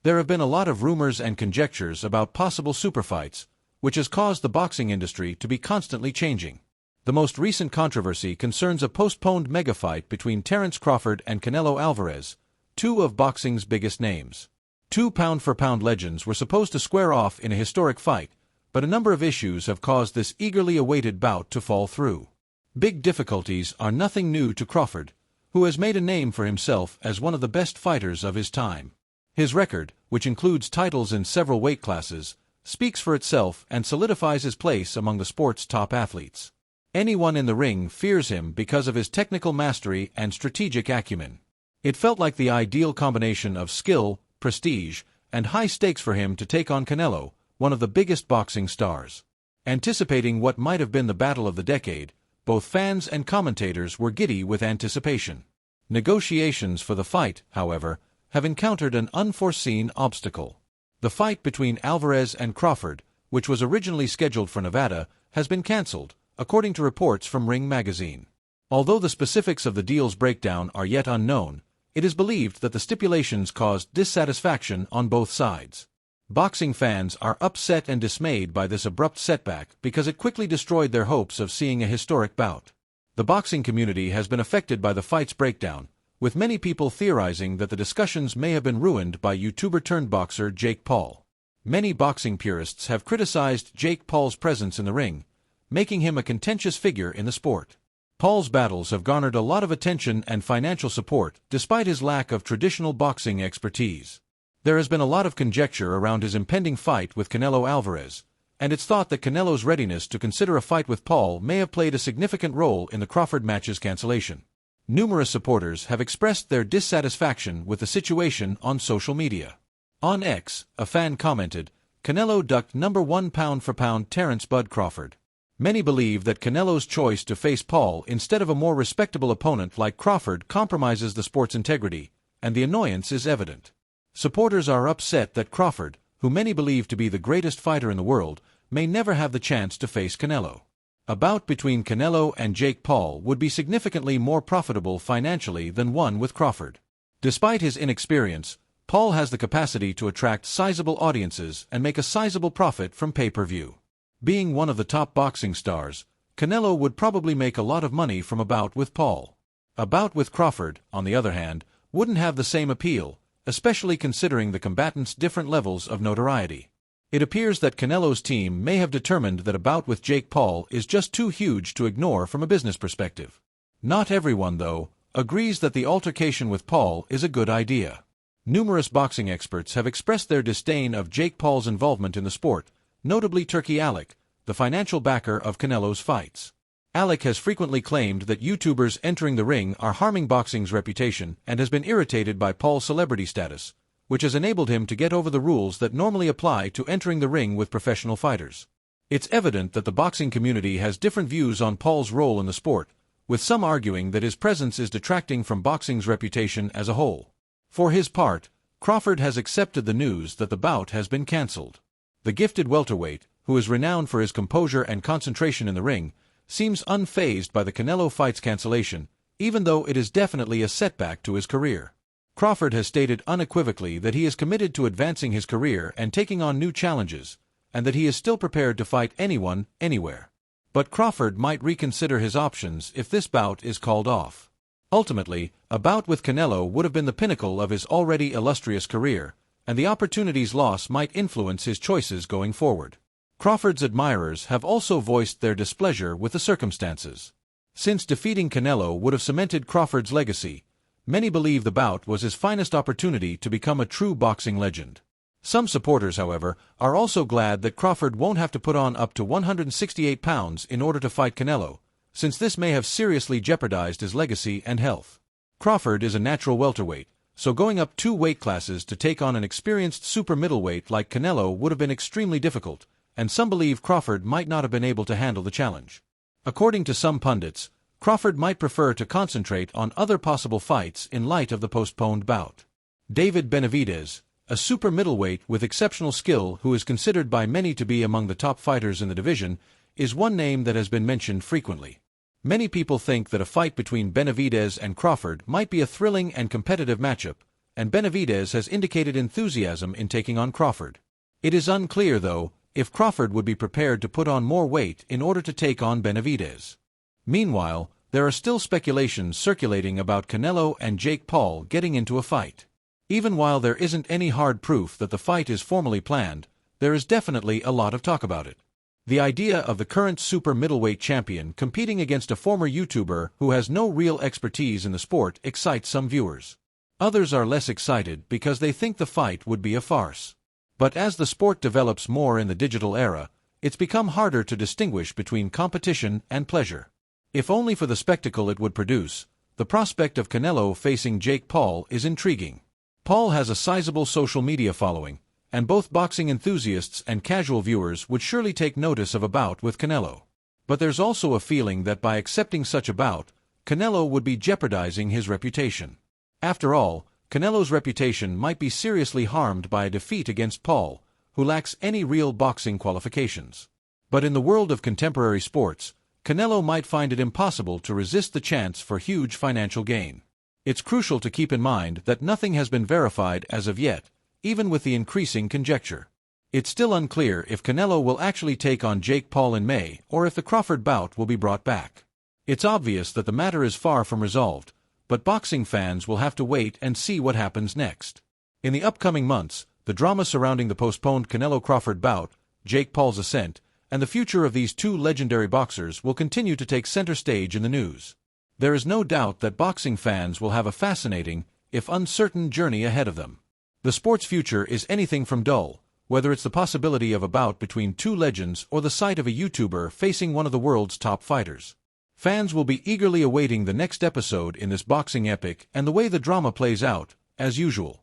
There have been a lot of rumors and conjectures about possible superfights, which has caused the boxing industry to be constantly changing. The most recent controversy concerns a postponed mega-fight between Terence Crawford and Canelo Alvarez, two of boxing's biggest names. Two pound-for-pound legends were supposed to square off in a historic fight, but a number of issues have caused this eagerly awaited bout to fall through. Big difficulties are nothing new to Crawford, who has made a name for himself as one of the best fighters of his time. His record, which includes titles in several weight classes, speaks for itself and solidifies his place among the sport's top athletes. Anyone in the ring fears him because of his technical mastery and strategic acumen. It felt like the ideal combination of skill, prestige, and high stakes for him to take on Canelo, one of the biggest boxing stars. Anticipating what might have been the battle of the decade, both fans and commentators were giddy with anticipation. Negotiations for the fight, however, have encountered an unforeseen obstacle. The fight between Alvarez and Crawford, which was originally scheduled for Nevada, has been cancelled, according to reports from Ring magazine. Although the specifics of the deal's breakdown are yet unknown, it is believed that the stipulations caused dissatisfaction on both sides. Boxing fans are upset and dismayed by this abrupt setback because it quickly destroyed their hopes of seeing a historic bout. The boxing community has been affected by the fight's breakdown, with many people theorizing that the discussions may have been ruined by YouTuber-turned-boxer Jake Paul. Many boxing purists have criticized Jake Paul's presence in the ring, making him a contentious figure in the sport. Paul's battles have garnered a lot of attention and financial support despite his lack of traditional boxing expertise. There has been a lot of conjecture around his impending fight with Canelo Alvarez, and it's thought that Canelo's readiness to consider a fight with Paul may have played a significant role in the Crawford match's cancellation. Numerous supporters have expressed their dissatisfaction with the situation on social media. On X, a fan commented, "Canelo ducked #1 pound-for-pound Terence Bud Crawford." Many believe that Canelo's choice to face Paul instead of a more respectable opponent like Crawford compromises the sport's integrity, and the annoyance is evident. Supporters are upset that Crawford, who many believe to be the greatest fighter in the world, may never have the chance to face Canelo. A bout between Canelo and Jake Paul would be significantly more profitable financially than one with Crawford. Despite his inexperience, Paul has the capacity to attract sizable audiences and make a sizable profit from pay-per-view. Being one of the top boxing stars, Canelo would probably make a lot of money from a bout with Paul. A bout with Crawford, on the other hand, wouldn't have the same appeal, especially considering the combatants' different levels of notoriety. It appears that Canelo's team may have determined that a bout with Jake Paul is just too huge to ignore from a business perspective. Not everyone, though, agrees that the altercation with Paul is a good idea. Numerous boxing experts have expressed their disdain of Jake Paul's involvement in the sport, notably Turkey Alec, the financial backer of Canelo's fights. Alec has frequently claimed that YouTubers entering the ring are harming boxing's reputation and has been irritated by Paul's celebrity status, which has enabled him to get over the rules that normally apply to entering the ring with professional fighters. It's evident that the boxing community has different views on Paul's role in the sport, with some arguing that his presence is detracting from boxing's reputation as a whole. For his part, Crawford has accepted the news that the bout has been cancelled. The gifted welterweight, who is renowned for his composure and concentration in the ring, seems unfazed by the Canelo fight's cancellation, even though it is definitely a setback to his career. Crawford has stated unequivocally that he is committed to advancing his career and taking on new challenges, and that he is still prepared to fight anyone, anywhere. But Crawford might reconsider his options if this bout is called off. Ultimately, a bout with Canelo would have been the pinnacle of his already illustrious career, and the opportunity's loss might influence his choices going forward. Crawford's admirers have also voiced their displeasure with the circumstances. Since defeating Canelo would have cemented Crawford's legacy, many believe the bout was his finest opportunity to become a true boxing legend. Some supporters, however, are also glad that Crawford won't have to put on up to 168 pounds in order to fight Canelo, since this may have seriously jeopardized his legacy and health. Crawford is a natural welterweight, so going up 2 weight classes to take on an experienced super middleweight like Canelo would have been extremely difficult, and some believe Crawford might not have been able to handle the challenge. According to some pundits, Crawford might prefer to concentrate on other possible fights in light of the postponed bout. David Benavidez, a super middleweight with exceptional skill who is considered by many to be among the top fighters in the division, is one name that has been mentioned frequently. Many people think that a fight between Benavidez and Crawford might be a thrilling and competitive matchup, and Benavidez has indicated enthusiasm in taking on Crawford. It is unclear, though, if Crawford would be prepared to put on more weight in order to take on Benavidez. Meanwhile, there are still speculations circulating about Canelo and Jake Paul getting into a fight. Even while there isn't any hard proof that the fight is formally planned, there is definitely a lot of talk about it. The idea of the current super middleweight champion competing against a former YouTuber who has no real expertise in the sport excites some viewers. Others are less excited because they think the fight would be a farce. But as the sport develops more in the digital era, it's become harder to distinguish between competition and pleasure. If only for the spectacle it would produce, the prospect of Canelo facing Jake Paul is intriguing. Paul has a sizable social media following, and both boxing enthusiasts and casual viewers would surely take notice of a bout with Canelo. But there's also a feeling that by accepting such a bout, Canelo would be jeopardizing his reputation. After all, Canelo's reputation might be seriously harmed by a defeat against Paul, who lacks any real boxing qualifications. But in the world of contemporary sports, Canelo might find it impossible to resist the chance for huge financial gain. It's crucial to keep in mind that nothing has been verified as of yet, even with the increasing conjecture. It's still unclear if Canelo will actually take on Jake Paul in May or if the Crawford bout will be brought back. It's obvious that the matter is far from resolved, but boxing fans will have to wait and see what happens next. In the upcoming months, the drama surrounding the postponed Canelo-Crawford bout, Jake Paul's ascent, and the future of these two legendary boxers will continue to take center stage in the news. There is no doubt that boxing fans will have a fascinating, if uncertain, journey ahead of them. The sport's future is anything from dull, whether it's the possibility of a bout between two legends or the sight of a YouTuber facing one of the world's top fighters. Fans will be eagerly awaiting the next episode in this boxing epic and the way the drama plays out, as usual.